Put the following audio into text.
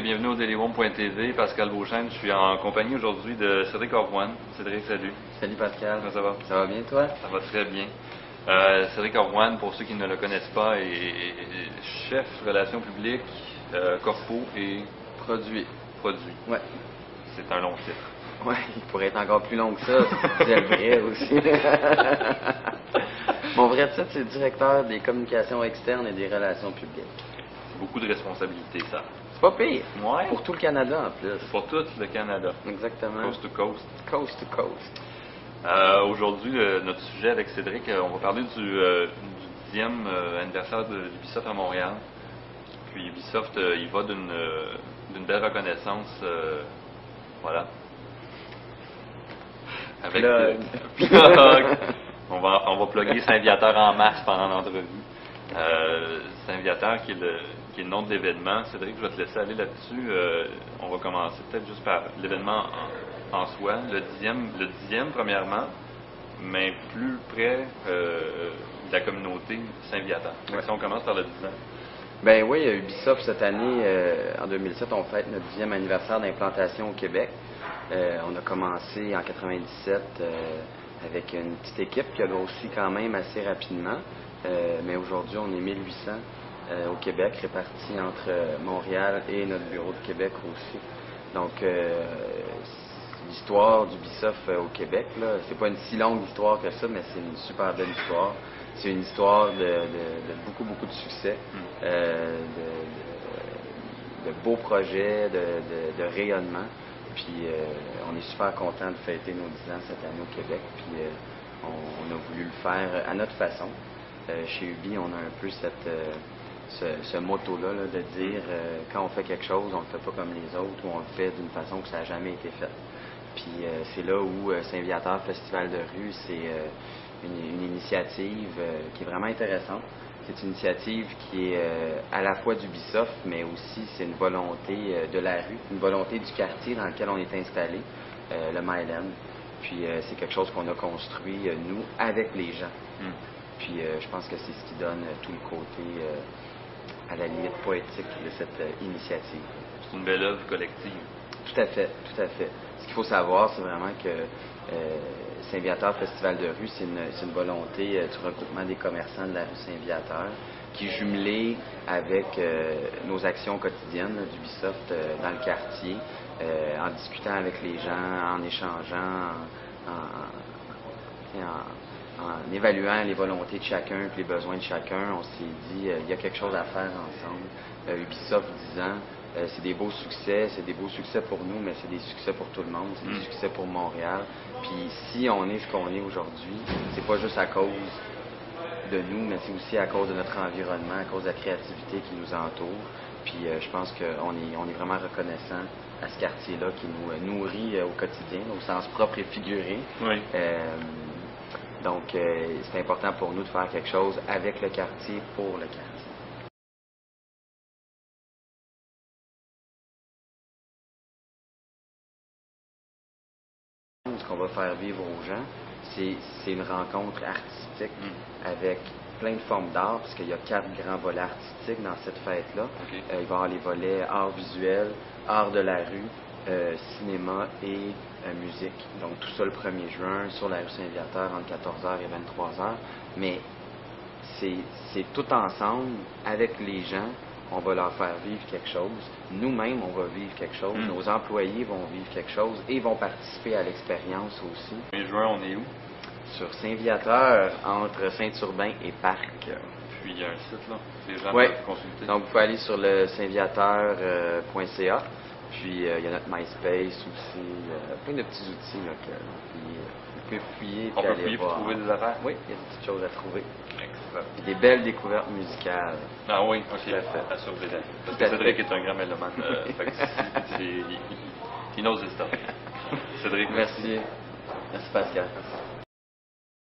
bienvenue au DailyWom.tv. Pascal Beauchesne, je suis en compagnie aujourd'hui de Cédric Orvoine. Cédric, salut. Salut Pascal. Comment ça va? Ça va bien toi? Ça va très bien. Cédric Orvoine, pour ceux qui ne le connaissent pas, est chef relations publiques, corpo et Produit. produits. Ouais. C'est un long titre. Ouais, il pourrait être encore plus long que ça, si tu disais le vrai aussi. Mon vrai titre, c'est directeur des communications externes et des relations publiques. C'est beaucoup de responsabilités, ça. C'est pas pire. Ouais. Pour tout le Canada en plus. C'est pour tout le Canada. Exactement. Coast to coast. Coast to coast. Aujourd'hui, notre sujet avec Cédric, on va parler du 10e anniversaire de Ubisoft à Montréal. Puis Ubisoft, il va d'une belle reconnaissance, voilà. Avec plug. On va plugger Saint-Viateur en masse pendant l'entrevue. Saint-Viateur qui est le nom de l'événement. Cédric, je vais te laisser aller là-dessus. On va commencer peut-être juste par l'événement en soi, le 10e premièrement, mais plus près de la communauté Saint-Viateur. Ouais. Si on commence par le 10 ans. Ben oui, Ubisoft cette année, en 2007, on fête notre 10e anniversaire d'implantation au Québec. On a commencé en 97 avec une petite équipe qui a grossi quand même assez rapidement. Mais aujourd'hui, on est 1800 au Québec, répartis entre Montréal et notre bureau de Québec aussi. Donc, l'histoire d'Ubisoft au Québec, là, c'est pas une si longue histoire que ça, mais c'est une super belle histoire. C'est une histoire de beaucoup de succès, de beaux projets, de rayonnement. Puis on est super content de fêter nos 10 ans cette année au Québec. Puis on a voulu le faire à notre façon. Chez Ubi, on a un peu ce motto-là là, de dire quand on fait quelque chose, on le fait pas comme les autres ou on le fait d'une façon que ça n'a jamais été fait. Puis c'est là où Saint-Viateur Festival de rue, c'est une initiative qui est vraiment intéressante. C'est une initiative qui est à la fois d'Ubisoft, mais aussi c'est une volonté de la rue, une volonté du quartier dans lequel on est installé, le Myland. Puis c'est quelque chose qu'on a construit, nous, avec les gens. Puis je pense que c'est ce qui donne tout le côté, à la limite, poétique de cette initiative. C'est une belle œuvre collective. Tout à fait, tout à fait. Ce qu'il faut savoir, c'est vraiment que Saint-Viateur Festival de rue, c'est une volonté du regroupement des commerçants de la rue Saint-Viateur qui est jumelée avec nos actions quotidiennes d'Ubisoft dans le quartier, en discutant avec les gens, en échangeant, en évaluant les volontés de chacun et les besoins de chacun. On s'est dit, il y a quelque chose à faire ensemble. Ubisoft 10 ans, c'est des beaux succès pour nous, mais c'est des succès pour tout le monde, c'est des succès pour Montréal. Puis si on est ce qu'on est aujourd'hui, c'est pas juste à cause de nous, mais c'est aussi à cause de notre environnement, à cause de la créativité qui nous entoure. Puis je pense qu'on est vraiment reconnaissant à ce quartier-là qui nous nourrit au quotidien, au sens propre et figuré. Oui. Donc c'est important pour nous de faire quelque chose avec le quartier, pour le quartier. Ce qu'on va faire vivre aux gens, c'est une rencontre artistique avec plein de formes d'art, parce qu'il y a 4 grands volets artistiques dans cette fête-là. Okay. Il va y avoir les volets art visuel, art de la rue, cinéma et musique. Donc tout ça le 1er juin sur la rue Saint-Viateur entre 14h et 23h. Mais c'est tout ensemble, avec les gens, on va leur faire vivre quelque chose. Nous-mêmes, on va vivre quelque chose. Nos employés vont vivre quelque chose et vont participer à l'expérience aussi. 1er juin, on est où? Sur Saint-Viateur, entre Saint-Urbain et Parc. Puis il y a un site là, les gens Ouais. peuvent consulter. Donc vous pouvez aller sur le saintviateur.ca. Puis il y a notre MySpace aussi, plein de petits outils là, vous pouvez fouiller. On puis peut aller fouiller pour voir. trouver des affaires? Oui, il y a des petites choses à trouver. Excellent. Puis des belles découvertes musicales. Ah oui, ok. Tout à fait. À surveiller. Parce Tout que à Cédric fait. est un grand mélomane. Fait que il knows his stuff. Cédric, Merci. Merci Pascal.